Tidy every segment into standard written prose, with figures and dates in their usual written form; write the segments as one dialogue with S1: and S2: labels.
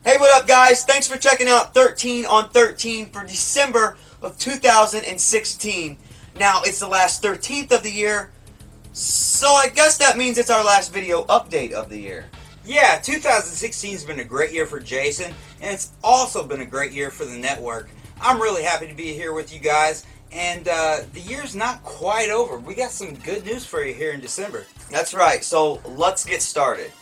S1: Hey, what up, guys? Thanks for checking out 13 on 13 for December of 2016. Now, it's the last 13th of the year, so I guess that means it's our last video update of the year.
S2: Yeah, 2016 has been a great year for Jason, and it's also been a great year for the network. I'm really happy to be here with you guys, and the year's not quite over. We got some good news for you here in December.
S1: That's right, so let's get started.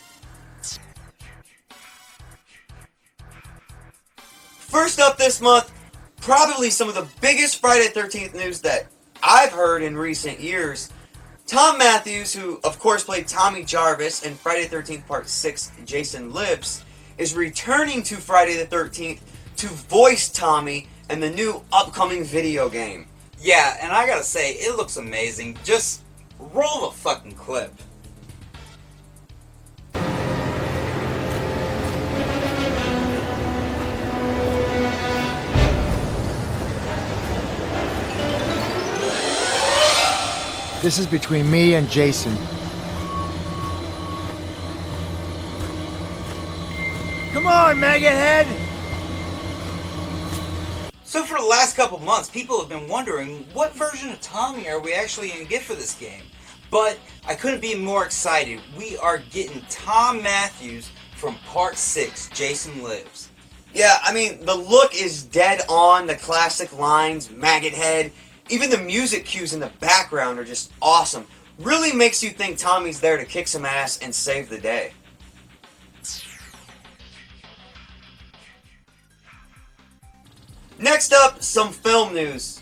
S1: First up this month, probably some of the biggest Friday the 13th news that I've heard in recent years. Tom Matthews, who of course played Tommy Jarvis in Friday the 13th Part 6 Jason Lives, is returning to Friday the 13th to voice Tommy in the new upcoming video game.
S2: Yeah, and I gotta say, it looks amazing. Just roll the fucking clip.
S3: This is between me and Jason. Come on, maggot head!
S2: So for the last couple months, people have been wondering what version of Tommy are we actually going to get for this game. But I couldn't be more excited. We are getting Tom Matthews from Part 6, Jason Lives.
S1: Yeah, I mean, the look is dead on, the classic lines, maggot head. Even the music cues in the background are just awesome. Really makes you think Tommy's there to kick some ass and save the day. Next up, some film news.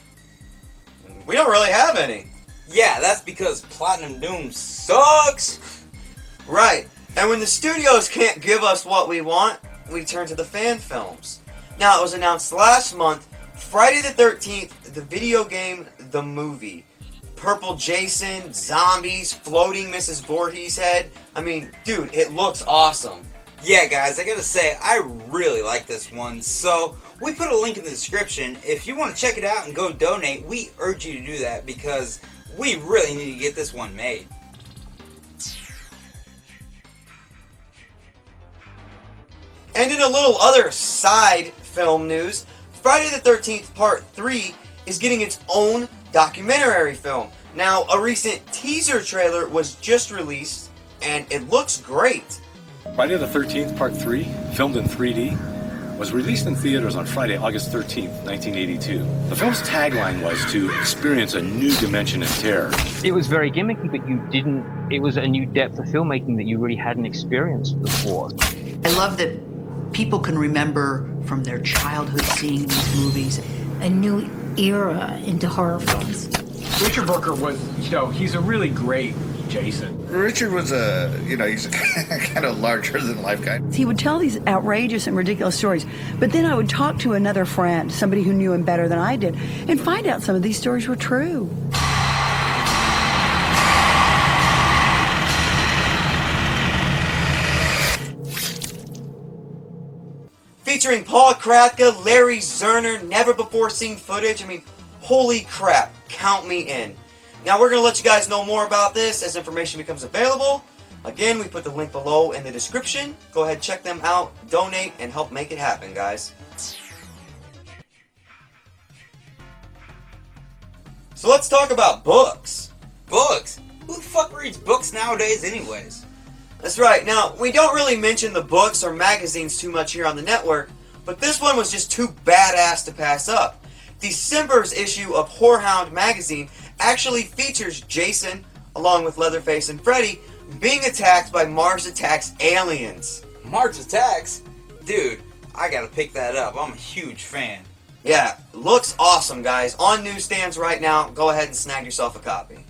S1: We don't really have any.
S2: Yeah, that's because Platinum Doom sucks.
S1: Right, and when the studios can't give us what we want, we turn to the fan films. Now, it was announced last month, Friday the 13th, the video game, the movie. Purple Jason, zombies, floating Mrs. Voorhees head. I mean, dude, it looks awesome.
S2: Yeah, guys, I gotta say, I really like this one. So, we put a link in the description. If you want to check it out and go donate, we urge you to do that because we really need to get this one made.
S1: And in a little other side film news, Friday the 13th Part 3 is getting its own documentary film. Now, a recent teaser trailer was just released, and it looks great.
S4: Friday the 13th Part 3, filmed in 3D, was released in theaters on Friday, August 13th, 1982. The film's tagline was to experience a new dimension in terror.
S5: It was very gimmicky, but it was a new depth of filmmaking that you really hadn't experienced before.
S6: I love that people can remember from their childhood seeing these movies.
S7: A new era into horror films.
S8: Richard Brooker was, he's a really great Jason.
S9: Richard was he's a kind of larger than life guy.
S10: He would tell these outrageous and ridiculous stories, but then I would talk to another friend, somebody who knew him better than I did, and find out some of these stories were true.
S1: Featuring Paul Kratka, Larry Zerner, never before seen footage. I mean, holy crap, count me in. Now we're going to let you guys know more about this as information becomes available. Again, we put the link below in the description. Go ahead, check them out, donate, and help make it happen, guys. So let's talk about books.
S2: Books? Who the fuck reads books nowadays anyways?
S1: That's right. Now, we don't really mention the books or magazines too much here on the network, but this one was just too badass to pass up. December's issue of Whorehound magazine actually features Jason, along with Leatherface and Freddy, being attacked by Mars Attacks aliens.
S2: Mars Attacks? Dude, I gotta pick that up. I'm a huge fan.
S1: Yeah, looks awesome, guys. On newsstands right now. Go ahead and snag yourself a copy.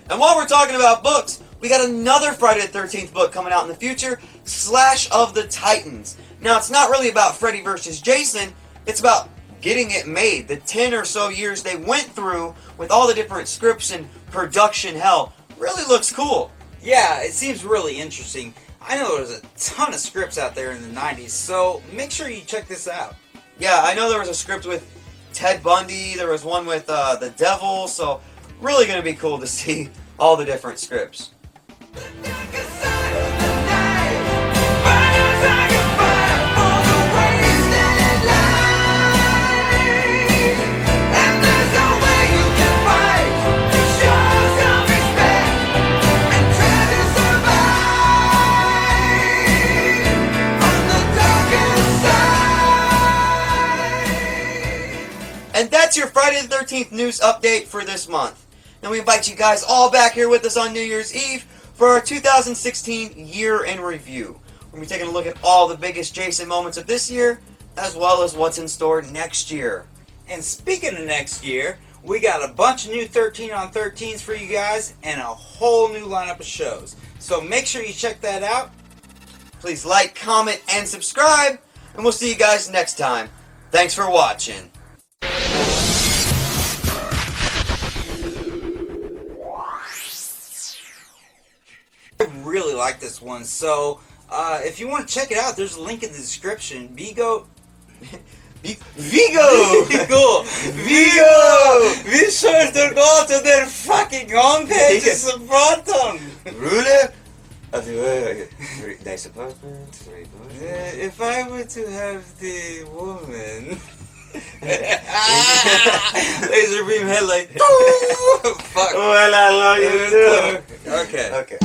S1: And while we're talking about books, we got another Friday the 13th book coming out in the future, Slash of the Titans. Now, it's not really about Freddy versus Jason, it's about getting it made. The 10 or so years they went through with all the different scripts and production hell really looks cool.
S2: Yeah, it seems really interesting. I know there's a ton of scripts out there in the 90s, so make sure you check this out.
S1: Yeah, I know there was a script with Ted Bundy, there was one with the Devil, so really going to be cool to see all the different scripts.
S11: The darker side of the
S1: And that's your Friday the 13th news update for this month. Now we invite you guys all back here with us on New Year's Eve for our 2016 year in review. We'll be taking a look at all the biggest Jason moments of this year, as well as what's in store next year.
S2: And speaking of next year, we got a bunch of new 13 on 13s for you guys and a whole new lineup of shows. So make sure you check that out.
S1: Please like, comment, and subscribe, and we'll see you guys next time. Thanks for watching.
S2: I really like this one, so if you want to check it out, there's a link in the description. Vigo!
S1: Vigo!
S2: Vi kör gå till den fucking homepage och så pratar
S1: Ruler?
S2: If I were to have the woman... Laser beam headlight. Fuck.
S1: Well, I love you too.
S2: Okay.
S1: Okay.